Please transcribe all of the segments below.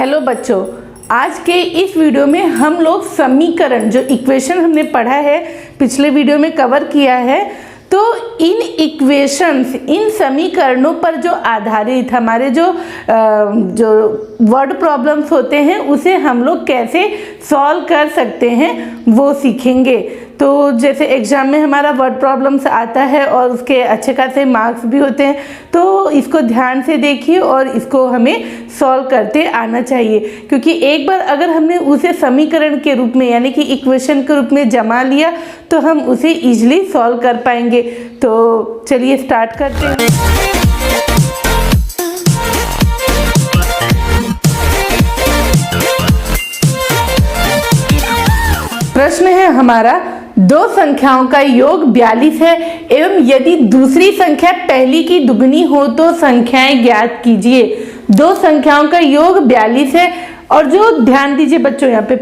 Hello बच्चों, आज के इस वीडियो में हम लोग समीकरण जो इक्वेशन हमने पढ़ा है पिछले वीडियो में कवर किया है, तो इन इक्वेशंस इन समीकरणों पर जो आधारित हमारे जो वर्ड प्रॉब्लम्स होते हैं उसे हम लोग कैसे सॉल्व कर सकते हैं वो सीखेंगे। तो जैसे एग्जाम में हमारा वर्ड प्रॉब्लम्स आता है और उसके अच्छे खासे मार्क्स भी होते हैं, तो इसको ध्यान से देखिए और इसको हमें सॉल्व करते आना चाहिए, क्योंकि एक बार अगर हमने उसे समीकरण के रूप में यानी कि इक्वेशन के रूप में जमा लिया तो हम उसे इजीली सॉल्व कर पाएंगे। तो चलिए स्टार्ट करते हैं। प्रश्न है हमारा, दो संख्याओं का योग 42 है एवं यदि दूसरी संख्या पहली की दुगनी हो तो संख्याएं ज्ञात कीजिए। दो संख्याओं का योग 42 है और जो ध्यान दीजिए बच्चों, यहाँ पे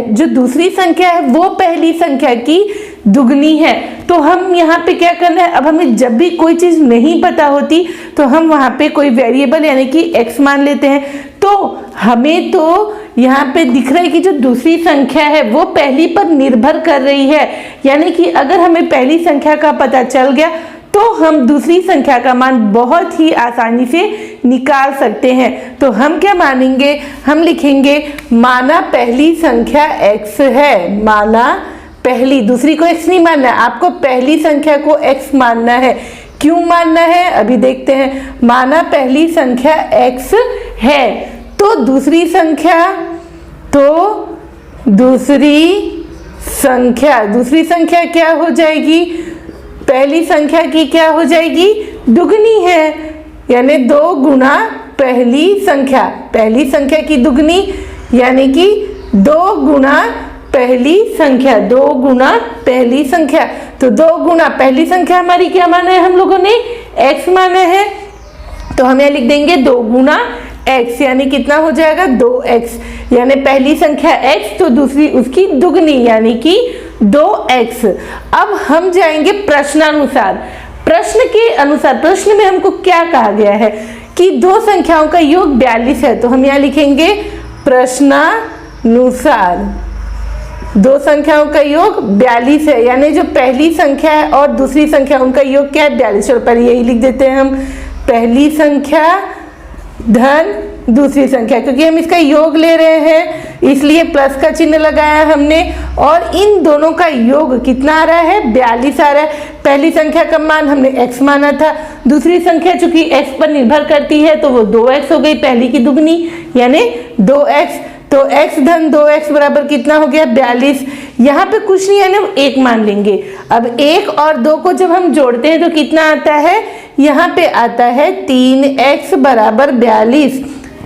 जो दूसरी संख्या है वो पहली संख्या की दुगनी है। तो हम यहाँ पे क्या करना है, अब हमें जब भी कोई चीज नहीं पता होती तो हम वहाँ पे कोई वेरिएबल यानी कि x मान लेते हैं। तो हमें तो यहाँ पे दिख रहा है कि जो दूसरी संख्या है वो पहली पर निर्भर कर रही है, यानी कि अगर हमें पहली संख्या का पता चल गया तो हम दूसरी संख्या का मान बहुत ही आसानी से निकाल सकते हैं। तो हम क्या मानेंगे, हम लिखेंगे माना पहली संख्या x है। माना पहली, दूसरी को x नहीं मानना है, आपको पहली संख्या को x मानना है। क्यों मानना है अभी देखते हैं। माना पहली संख्या x है तो दूसरी संख्या क्या हो जाएगी, पहली संख्या की क्या हो जाएगी, दुगनी है, यानी 2 गुना पहली संख्या की दुगनी यानी कि 2 गुना पहली संख्या, 2 गुना पहली संख्या। तो 2 गुना पहली संख्या हमारी क्या माना है, हम लोगों ने x माना है, तो हम यहाँ लिख देंगे 2 गुना x, यानी कितना हो जाएगा 2x, यानी पहली संख्या x तो दूसरी उसकी दुगनी यानी कि 2x। अब हम जाएंगे प्रश्नानुसार। प्रश्न के अनुसार, प्रश्न में हमको क्या कहा गया है कि दो संख्याओं का योग 42 है, तो हम यहाँ लिखेंगे प्रश्नानुसार दो संख्याओं का योग 42 है, यानी जो पहली संख्या है और दूसरी संख्या उनका योग क्या है 42। चलो पहले यही लिख देते हैं हम, पहली संख्या धन दूसरी संख्या, क्योंकि हम इसका योग ले रहे हैं इसलिए प्लस का चिन्ह लगाया हमने, और इन दोनों का योग कितना आ रहा है 42 आ रहा है। पहली संख्या का मान हमने x माना था, दूसरी संख्या चूंकि x पर निर्भर करती है तो वो 2x हो गई, पहली की दुगनी यानी 2x। तो x धन 2x बराबर कितना हो गया 42। यहाँ पे कुछ नहीं है ना, 1 मान लेंगे। अब 1 और 2 को जब हम जोड़ते हैं तो कितना आता है, यहाँ पे आता है 3x बराबर 42।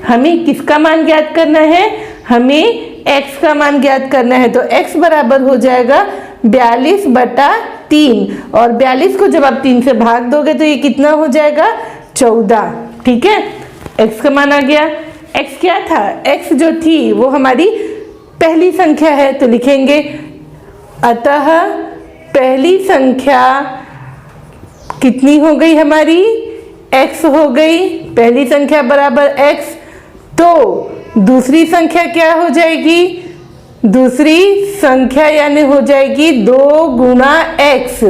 हमें किसका मान ज्ञात करना है, हमें x का मान ज्ञात करना है। तो x बराबर हो जाएगा 42/3, और 42 को जब आप 3 से भाग दोगे तो ये कितना हो जाएगा 14। ठीक है, x का मान आ गया। x क्या था, x जो थी वो हमारी पहली संख्या है, तो लिखेंगे अतः पहली संख्या कितनी हो गई हमारी, x हो गई, पहली संख्या बराबर x। तो दूसरी संख्या क्या हो जाएगी, दूसरी संख्या यानी हो जाएगी 2 गुना x,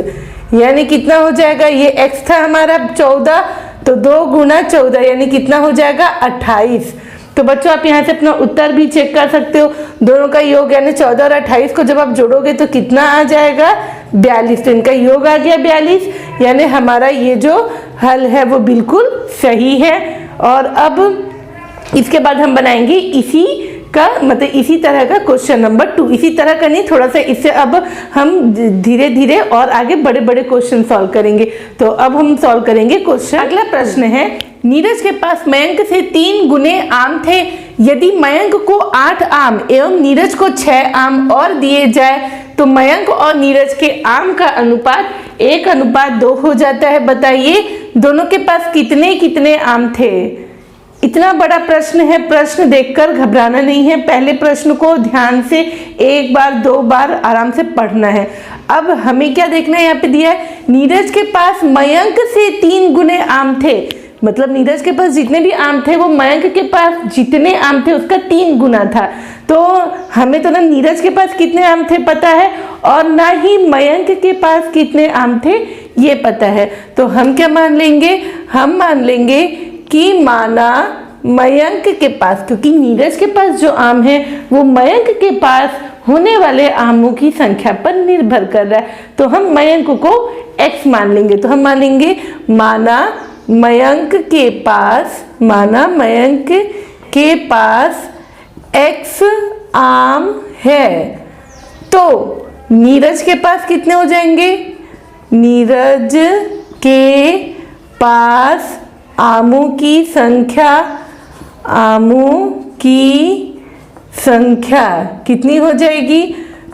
यानी कितना हो जाएगा, ये x था हमारा 14, तो 2 गुना 14 यानी कितना हो जाएगा 28। तो बच्चों आप यहाँ से अपना उत्तर भी चेक कर सकते हो, दोनों का योग यानी 14 और 28 को जब आप जोड़ोगे तो कितना आ जाएगा 42। तो इनका योग आ गया 42, यानी हमारा ये जो हल है वो बिल्कुल सही है। और अब इसके बाद हम बनाएंगे इसी का मतलब इसी तरह का क्वेश्चन नंबर 2। इसी तरह का नहीं, थोड़ा सा इससे अब हम धीरे धीरे और आगे बड़े बड़े क्वेश्चन सॉल्व करेंगे। तो अब हम सॉल्व करेंगे क्वेश्चन। अगला प्रश्न है, नीरज के पास मयंक से 3 गुने आम थे, यदि मयंक को 8 आम एवं नीरज को 6 आम और दिए जाए तो मयंक और नीरज के आम का अनुपात 1:2 हो जाता है। बताइए दोनों के पास कितने कितने आम थे। इतना बड़ा प्रश्न है, प्रश्न देखकर घबराना नहीं है, पहले प्रश्न को ध्यान से 1 बार 2 बार आराम से पढ़ना है। अब हमें क्या देखना है, यहाँ पे दिया है नीरज के पास मयंक से 3 गुने आम थे। मतलब नीरज के पास जितने भी आम थे वो मयंक के पास जितने आम थे उसका 3 गुना था। तो हमें तो ना नीरज के पास कितने आम थे पता है और ना ही मयंक के पास कितने आम थे ये पता है। तो हम क्या मान लेंगे, हम मान लेंगे कि माना मयंक के पास, क्योंकि नीरज के पास जो आम है वो मयंक के पास होने वाले आमों की संख्या पर निर्भर कर रहा है, तो हम मयंक को x मान लेंगे। तो हम मानेंगे माना मयंक के पास x आम है, तो नीरज के पास कितने हो जाएंगे, नीरज के पास आमों की संख्या कितनी हो जाएगी,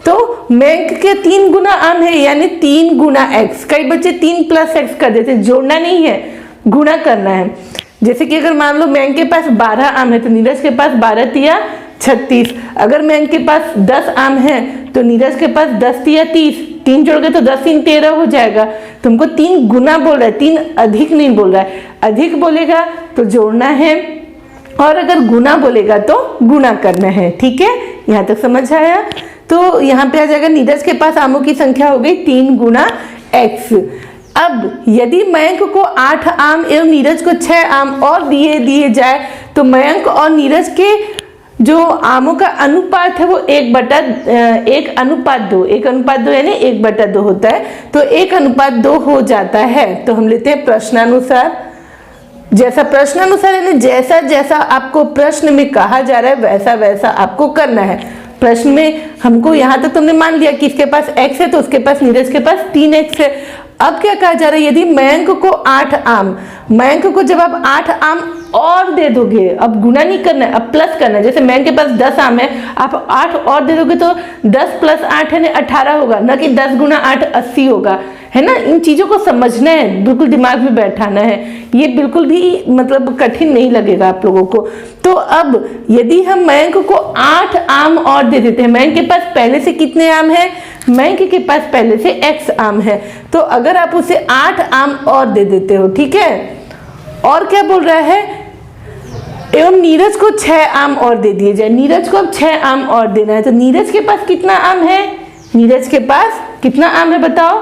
तो मयंक के 3 गुना आम है यानी 3 गुना x। कई बच्चे 3 प्लस x कर देते, जोड़ना नहीं है गुणा करना है। जैसे कि अगर मान लो मयंक के पास 12 आम है तो नीरज के पास 12 तिया 36। अगर मयंक के पास 10 आम है तो नीरज के पास 10 तिया 30, 3 जोड़ के तो 10 3 13 हो जाएगा। तुमको 3 गुना बोल रहा है, 3 अधिक नहीं बोल रहा है। अधिक बोलेगा तो जोड़ना है और अगर गुना बोलेगा तो गुणा करना है। ठीक है, यहाँ तक समझ आया। तो यहाँ पे आ जाएगा नीरज के पास आमों की संख्या हो गई 3 गुना x। अब यदि मयंक को 8 आम एवं नीरज को 6 आम और दिए जाए तो मयंक और नीरज के जो आमों का अनुपात है वो 1:2 यानी 1/2 होता है। तो 1:2 हो जाता है। तो हम लेते हैं प्रश्नानुसार। जैसा प्रश्नानुसार यानी जैसा जैसा आपको प्रश्न में कहा जा रहा है वैसा वैसा आपको करना है। प्रश्न में हमको यहाँ तक तुमने मान लिया कि इसके पास x है तो उसके पास नीरज के पास 3x है। अब क्या कहा जा रहा है, यदि मयंक को 8 आम, मयंक को जब आप 8 आम और दे दोगे, अब गुना नहीं करना है, अब प्लस करना है। जैसे मयंक के पास 10 आम है, आप 8 और दे दोगे तो 10 + 8 है 18 होगा, ना कि 10 × 8 80 होगा, है ना। इन चीजों को समझना है, बिल्कुल दिमाग में बैठाना है, ये बिल्कुल भी मतलब कठिन नहीं लगेगा आप लोगों को। तो अब यदि हम मयंक को 8 आम और दे देते हैं, मयंक के पास पहले से कितने आम है, मयंक के पास पहले से x आम है, तो अगर आप उसे 8 आम और दे देते हो, ठीक है, और क्या बोल रहा है, एवं नीरज को 6 आम और दे दिए जाए। नीरज को अब 6 आम और देना है, तो नीरज के पास कितना आम है, नीरज के पास कितना आम है बताओ,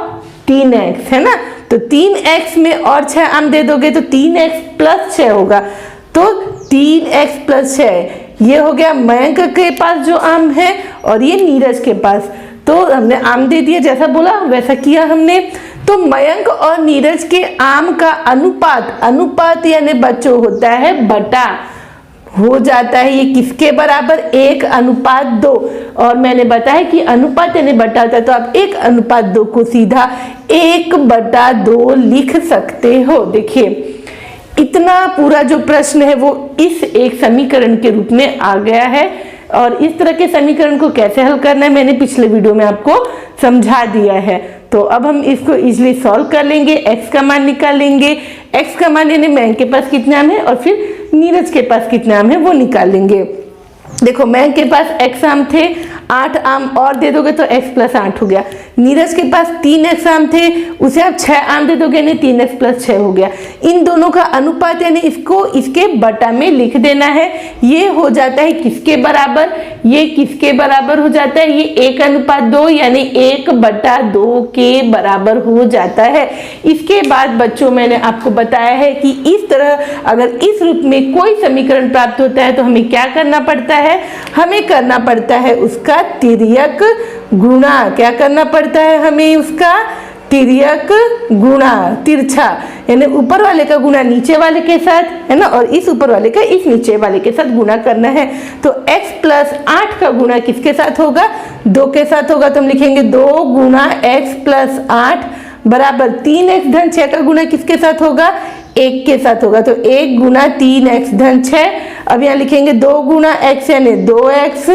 3x है ना। तो 3x में और 6 आम दे दोगे तो 3x + 6 होगा। तो 3x + 6 ये हो गया मयंक के पास जो आम है और ये नीरज के पास। तो हमने आम दे दिया, जैसा बोला वैसा किया हमने। तो मयंक और नीरज के आम का अनुपात यानी बच्चों होता है बटा, हो जाता है ये किसके बराबर, 1:2। और मैंने बताया कि अनुपात यानी बटा होता है, तो आप 1:2 को सीधा 1/2 लिख सकते हो। देखिए इतना पूरा जो प्रश्न है वो इस एक समीकरण के रूप में आ गया है। और इस तरह के समीकरण को कैसे हल करना है मैंने पिछले वीडियो में आपको समझा दिया है। तो अब हम इसको इजीली सॉल्व कर लेंगे, x का मान निकाल लेंगे। x का मान यानी मयंक के पास कितने आम है और फिर नीरज के पास कितने आम है वो निकाल लेंगे। देखो मयंक के पास x आम थे, 8 आम और दे दोगे तो x + 8 हो गया। नीरज के पास 3x आम थे, उसे आप 6 आम दे दोगे यानी 3x + 6 हो गया। इन दोनों का अनुपात यानी इसको इसके बटा में लिख देना है। ये हो जाता है किसके बराबर, ये किसके बराबर हो जाता है, ये 1:2 यानी 1/2 के बराबर हो जाता है। इसके बाद बच्चों मैंने आपको बताया है कि इस तरह अगर इस रूप में कोई समीकरण प्राप्त होता है तो हमें क्या करना पड़ता है, हमें करना पड़ता है उसका तिर्यक गुणा। क्या करना पड़ता है हमें, उसका तिर्यक गुणा, तिरछा यानी ऊपर वाले का गुणा नीचे वाले के साथ, है ना, और इस ऊपर वाले का इस नीचे वाले के साथ गुणा करना है। तो x + 8 का गुणा किसके साथ होगा, 2 के साथ होगा। तो हम लिखेंगे 2 × x + 8 बराबर 3x धन 6 का गुणा किसके साथ होगा, 1 के साथ होगा। तो 1 × 3x धन 6। अब यहाँ लिखेंगे 2 × x यानी 2x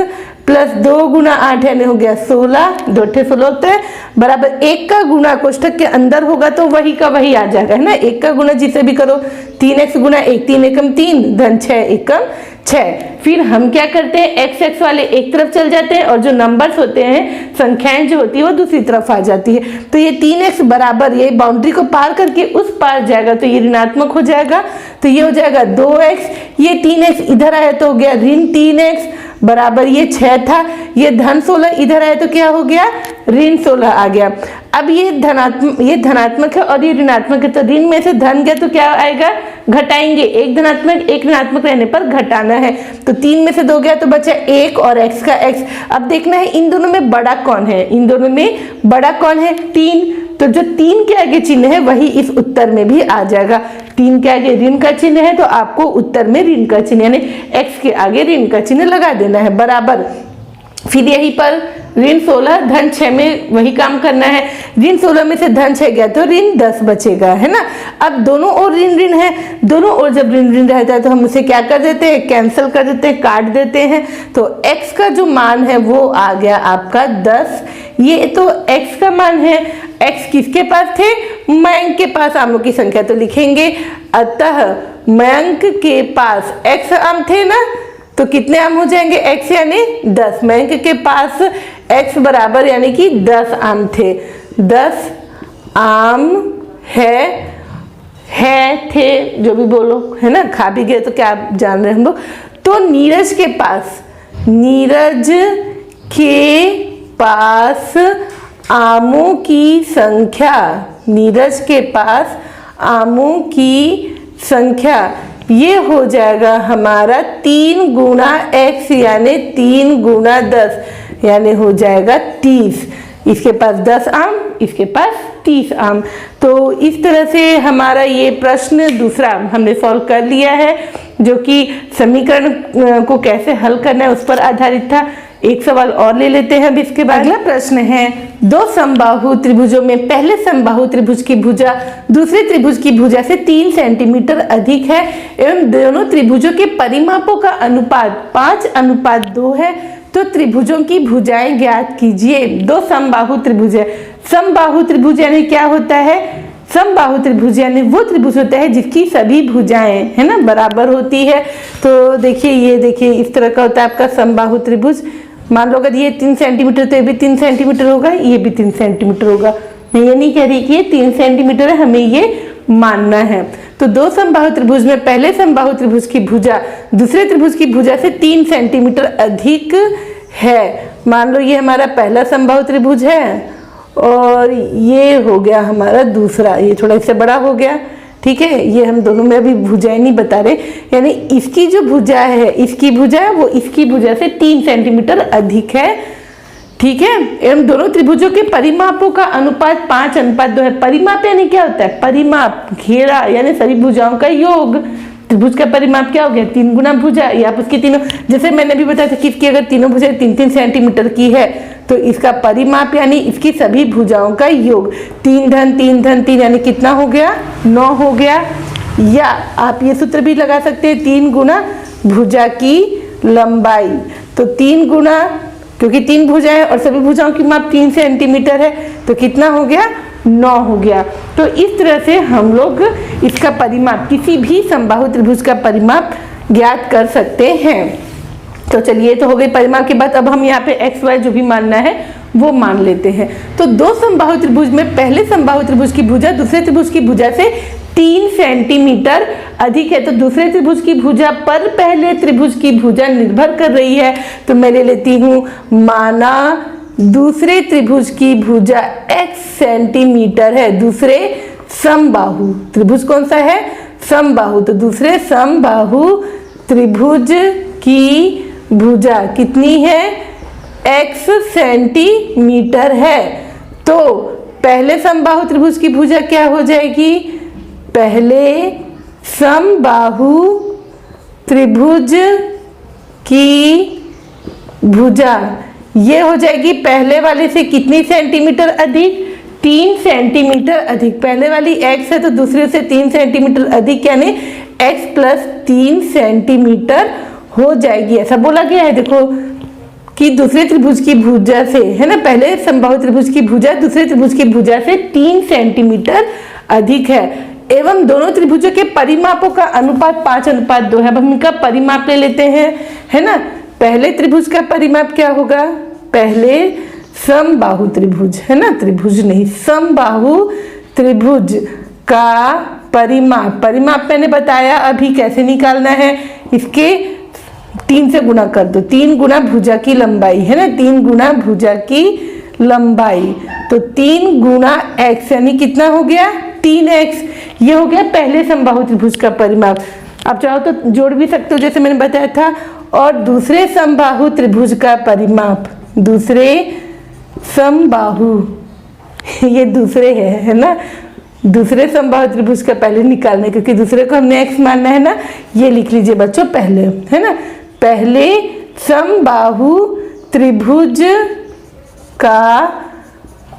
प्लस 2 गुना 8 यानी हो गया 16, 2 16 होता है, बराबर 1 का गुना कोष्ठक के अंदर होगा तो वही का वही आ जाएगा, है ना। 1 का गुना जिसे भी करो, 3x गुना 1, 3 एकम 3 धन 6 एकम 6। फिर हम क्या करते हैं, एक्स एक्स वाले एक तरफ चल जाते हैं और जो नंबर्स होते हैं, संख्याएं जो होती है वो दूसरी तरफ आ जाती है। तो ये 3x बराबर, ये बाउंड्री को पार करके उस पार जाएगा तो ये ऋणात्मक हो जाएगा, तो ये हो जाएगा 2x, ये 3x इधर आया तो हो गया ऋण 3x, बराबर ये 6 था, ये धन 16 इधर आया तो क्या हो गया, ऋण 16 आ गया। अब ये धनात्मक है और ये ऋणात्मक है, तो ऋण में से धन गया तो क्या आएगा, घटाएंगे, एक धनात्मक एक ऋणात्मक रहने पर घटाना है। तो 3 में से 2 गया तो बचा 1 और x का x। अब देखना है इन दोनों में बड़ा कौन है, इन दोनों में बड़ा कौन है, 3, तो जो 3 के आगे चिन्ह है वही इस उत्तर में भी आ जाएगा। 3 के आगे ऋण का चिन्ह है तो आपको उत्तर में ऋण का चिन्ह यानी x के आगे ऋण का चिन्ह लगा देना है, बराबर। फिर यहीं पर ऋण 16 धन 6 में वही काम करना है, ऋण 16 में से धन 6 गया तो ऋण 10 बचेगा, है ना। अब दोनों ओर ऋण ऋण है, दोनों ओर जब ऋण ऋण रहता है तो हम उसे क्या कर देते हैं, कैंसिल कर देते हैं, काट देते हैं। तो x का जो मान है वो आ गया आपका 10, ये तो x का मान है। x किसके पास थे, मयंक के पास आमों की संख्या तो लिखेंगे, अतः मयंक के पास x आम थे ना, तो कितने आम हो जाएंगे, x यानी 10, मयंक के पास x बराबर यानी कि 10 आम थे, 10 आम है थे जो भी बोलो, है ना, खा भी गए तो क्या जान रहे हम लोग। तो नीरज के पास आमों की संख्या, नीरज के पास आमों की संख्या ये हो जाएगा हमारा 3 गुना x यानी 3 गुना 10 यानी हो जाएगा 30। इसके पास 10 आम, इसके पास 30 आम। तो इस तरह से हमारा ये प्रश्न दूसरा हमने सॉल्व कर लिया है, जो कि समीकरण को कैसे हल करना है उस पर आधारित था। एक सवाल और ले लेते हैं अब इसके बाद। अगला प्रश्न है, दो समबाहु त्रिभुजों में पहले समबाहु त्रिभुज की भुजा दूसरे त्रिभुज की भुजा से 3 सेंटीमीटर अधिक है एवं दोनों त्रिभुजों के परिमापों का अनुपात 5:2 है, तो त्रिभुजों की भुजाएं ज्ञात कीजिए। दो समबाहु त्रिभुज है, समबाहु त्रिभुज यानी क्या होता है, समबाहु त्रिभुज यानी वो त्रिभुज होता है जिसकी सभी भुजाएं, है ना, बराबर होती है। तो देखिए, ये देखिए इस तरह का होता है आपका समबाहु त्रिभुज। मान लो अगर ये 3 सेंटीमीटर तो ये भी 3 सेंटीमीटर होगा, ये भी 3 सेंटीमीटर होगा। मैं ये नहीं कह रही कि ये 3 सेंटीमीटर है, हमें ये मानना है। तो दो समबाहु त्रिभुज में पहले समबाहु त्रिभुज की भुजा दूसरे त्रिभुज की भुजा से 3 सेंटीमीटर अधिक है। मान लो ये हमारा पहला समबाहु त्रिभुज है और ये हो गया हमारा दूसरा, ये थोड़ा इससे बड़ा हो गया, ठीक है। ये हम दोनों में अभी भुजाएं नहीं बता रहे, यानी इसकी जो भुजा है, इसकी भुजा है वो इसकी भुजा से 3 सेंटीमीटर अधिक है, ठीक है। एवं दोनों त्रिभुजों के परिमापों का अनुपात 5:2 है। परिमाप यानी क्या होता है, परिमाप घेरा यानी सभी भुजाओं का योग। त्रिभुज का परिमाप क्या हो गया, 3 गुना भुजा, या आप उसकी तीनों, जैसे मैंने भी बताया था कि इसकी अगर तीनों भुजाएं 3-3 सेंटीमीटर की है तो इसका परिमाप यानी इसकी सभी भुजाओं का योग। 3 धन 3 धन 3 यानी कितना हो गया, 9 हो गया। या आप ये सूत्र भी लगा सकते हैं, 3 गुना भुजा की लंबाई। तो 3 गुना, क्योंकि 3 भुजाएं और सभी भुजाओं की माप 3 सेंटीमीटर है तो कितना हो गया, 9 हो गया। तो इस तरह से हम लोग इसका परिमाप, किसी भी समबाहु त्रिभुज का परिमाप ज्ञात कर सकते हैं। तो चलिए, तो हो गई परिमाप की बात। अब हम यहाँ पे एक्स वाई जो भी मानना है वो मान लेते हैं। तो दो समबाहु त्रिभुज में पहले समबाहु त्रिभुज की भुजा दूसरे त्रिभुज की भुजा से 3 सेंटीमीटर अधिक है, तो दूसरे त्रिभुज की भुजा पर पहले त्रिभुज की भुजा निर्भर कर रही है। तो मैं ले लेती हूँ, माना दूसरे त्रिभुज की भुजा x सेंटीमीटर है। दूसरे समबाहु त्रिभुज कौन सा है, समबाहु। तो दूसरे समबाहु त्रिभुज की भुजा कितनी है, x सेंटीमीटर है। तो पहले समबाहु त्रिभुज की भुजा क्या हो जाएगी, पहले समबाहु त्रिभुज की भुजा ये हो जाएगी पहले वाले से कितनी सेंटीमीटर अधिक, 3 सेंटीमीटर अधिक। पहले वाली x है तो दूसरे से 3 सेंटीमीटर अधिक यानी x + 3 सेंटीमीटर हो जाएगी, ऐसा बोला गया है। देखो कि दूसरे त्रिभुज की भुजा से, है ना, पहले समबाहु त्रिभुज की भुजा दूसरे त्रिभुज की भुजा से 3 सेंटीमीटर अधिक है एवं दोनों त्रिभुजों के परिमापों का अनुपात 5:2 है। अब हम इनका परिमाप ले लेते हैं, है ना। पहले त्रिभुज का परिमाप क्या होगा, पहले समबाहु त्रिभुज, है ना, त्रिभुज नहीं, समबाहु त्रिभुज का परिमाप मैंने बताया अभी कैसे निकालना है, इसके 3 से गुणा कर दो, 3 गुना भुजा की लंबाई, है ना, 3 गुना भुजा की लंबाई, तो 3 गुना x यानी कितना हो गया 3x। ये हो गया पहले समबाहु त्रिभुज का परिमाप। आप चाहो तो जोड़ भी सकते हो जैसे मैंने बताया था। और दूसरे समबाहु त्रिभुज का परिमाप, दूसरे समबाहु, ये दूसरे है ना, दूसरे समबाहु त्रिभुज का पहले निकालना है क्योंकि दूसरे को हमने x मानना है ना। ये लिख लीजिए बच्चों पहले, है ना, पहले समबाहु त्रिभुज का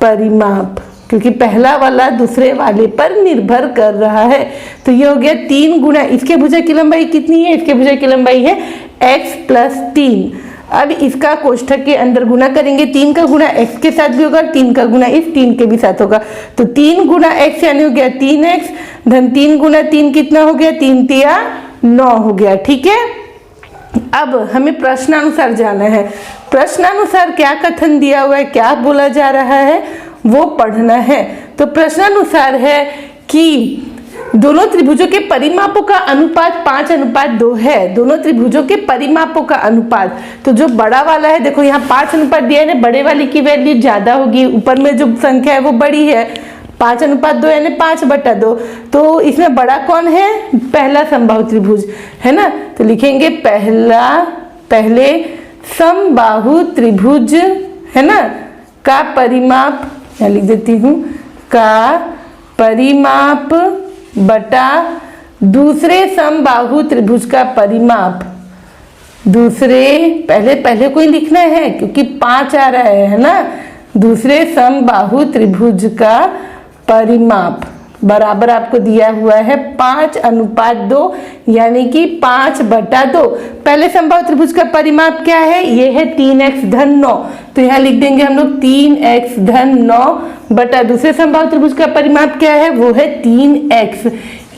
परिमाप, क्योंकि पहला वाला दूसरे वाले पर निर्भर कर रहा है। तो ये हो गया 3 गुना, इसके भुजा की लंबाई कितनी है, इसके भुजा की लंबाई है x + 3। अब इसका कोष्ठक के अंदर गुना करेंगे, 3 का गुना x के साथ भी होगा, 3 का गुना इस 3 के भी साथ होगा, तो 3 गुना x यानी हो गया 3x धन 3 गुना 3 कितना हो गया 3 तिया 9 हो गया। ठीक है, अब हमें प्रश्नानुसार जाना है। प्रश्नानुसार क्या कथन दिया हुआ है, क्या बोला जा रहा है वो पढ़ना है। तो प्रश्नानुसार है कि दोनों त्रिभुजों के परिमापों का अनुपात 5:2 है। दोनों त्रिभुजों के परिमापों का अनुपात, तो जो बड़ा वाला है देखो यहाँ 5 अनुपात दिया है ना, बड़े वाले की वैल्यू ज्यादा होगी, ऊपर में जो संख्या है वो बड़ी है, 5:2 यानी 5/2। तो इसमें बड़ा कौन है, पहला समबाहु त्रिभुज, है ना। तो लिखेंगे पहले समबाहु त्रिभुज, है ना, का परिमाप, यहाँ लिख देती हूँ, का परिमाप बटा दूसरे समबाहु त्रिभुज का परिमाप। दूसरे पहले को ही लिखना है क्योंकि 5 आ रहा है ना। दूसरे समबाहु त्रिभुज का परिमाप बराबर आपको दिया हुआ है 5:2 यानी कि 5/2। पहले समबाहु त्रिभुज का परिमाप क्या है, ये है 3x धन 9, तो यहाँ लिख देंगे हम लोग 3x धन 9 बटा दूसरे समबाहु त्रिभुज का परिमाप क्या है, वो है 3x।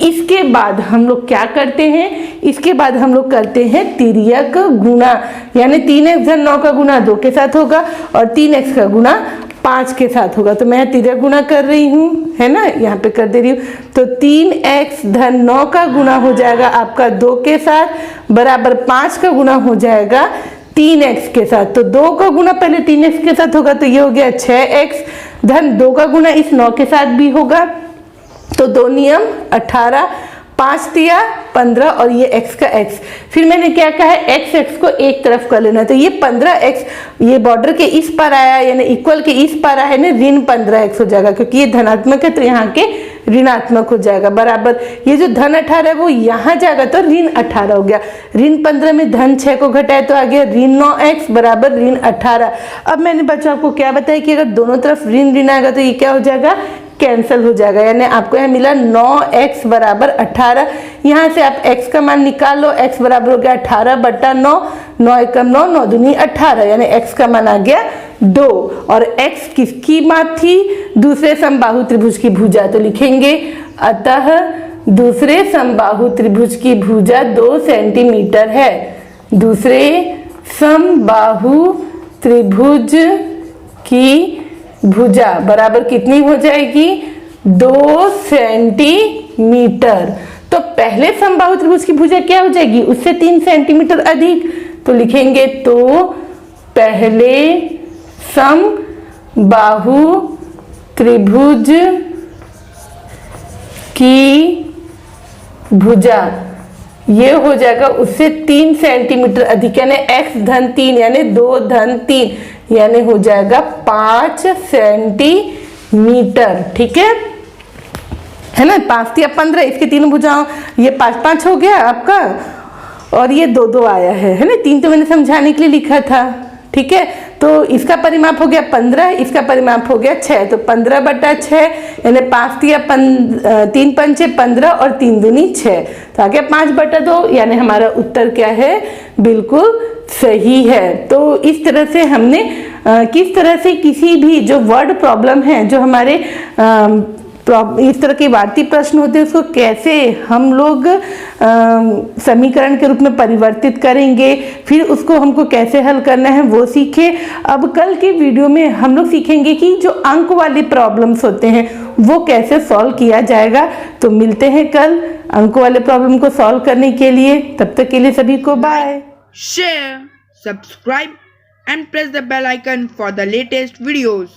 इसके बाद हम लोग क्या करते हैं, इसके बाद हम लोग करते हैं तिर्यक गुणा, यानी 3x धन 9 का गुणा 2 के साथ होगा और 3x का गुणा 5 के साथ होगा। तो मैं तिर्यक गुणा कर रही हूँ, है ना, यहाँ पे कर दे रही हूँ। तो 3x धन 9 का गुणा हो जाएगा आपका 2 के साथ बराबर 5 का गुणा हो जाएगा 3x के साथ। तो 2 का गुणा पहले 3x के साथ होगा, तो ये हो गया 6x धन 2 का गुणा इस 9 के साथ भी होगा, तो 2 नियम 18, 5 तिया 15 और ये x का x। फिर मैंने क्या कहा है, x को एक तरफ कर लेना, तो ये 15x ये बॉर्डर के इस पार आया यानी इक्वल के इस पार आया है, ऋण 15x हो जाएगा क्योंकि ये धनात्मक है तो यहाँ के ऋणात्मक हो जाएगा बराबर। ये जो धन 18 है वो यहाँ जाएगा तो ऋण 18 हो गया। ऋण 15 में धन 6 को घटाए तो आ गया ऋण 9x बराबर ऋण 18। अब मैंने बच्चों आपको क्या बताया कि अगर दोनों तरफ ऋण ऋण आएगा तो ये क्या हो जाएगा, कैंसिल हो जाएगा, यानी आपको यहाँ मिला 9x बराबर 18। यहाँ से आप x का मान निकाल लो, x बराबर हो गया 18/9, 9 एकम 9, 9 दूनी 18, यानी x का मान आ गया 2। और x किसकी माप थी, दूसरे समबाहु त्रिभुज की भुजा, तो लिखेंगे अतः दूसरे समबाहु त्रिभुज की भुजा 2 सेंटीमीटर है। दूसरे समबाहु त्रिभुज की भुजा बराबर कितनी हो जाएगी, 2 सेंटीमीटर। तो पहले समबाहु त्रिभुज की भुजा क्या हो जाएगी, उससे 3 सेंटीमीटर अधिक, तो लिखेंगे तो पहले समबाहु त्रिभुज की भुजा ये हो जाएगा उससे 3 सेंटीमीटर अधिक, यानी x धन 3 यानी 2 धन 3 यानी हो जाएगा 5 सेंटीमीटर। ठीक है ना, 5 या 15, इसके तीनों भुजाओं ये 5 हो गया आपका और ये 2 आया है ना। 3 तो मैंने समझाने के लिए लिखा था, ठीक है। तो इसका परिमाप हो गया 15, इसका परिमाप हो गया 6, तो 15/6 यानी 5 दिया 3 पंचे 15 और 3 दूनी 6, तो आ गया 5/2 यानी हमारा उत्तर क्या है, बिल्कुल सही है। तो इस तरह से हमने किस तरह से किसी भी जो वर्ड प्रॉब्लम है, जो हमारे इस तरह के वार्तिक प्रश्न होते हैं, उसको कैसे हम लोग समीकरण के रूप में परिवर्तित करेंगे, फिर उसको हमको कैसे हल करना है वो सीखे। अब कल के वीडियो में हम लोग सीखेंगे कि जो अंक वाली प्रॉब्लम्स होते हैं वो कैसे सॉल्व किया जाएगा। तो मिलते हैं कल अंक वाले प्रॉब्लम को सॉल्व करने के लिए। तब तक के लिए सभी को bye. Share, subscribe and press the bell icon for the latest videos.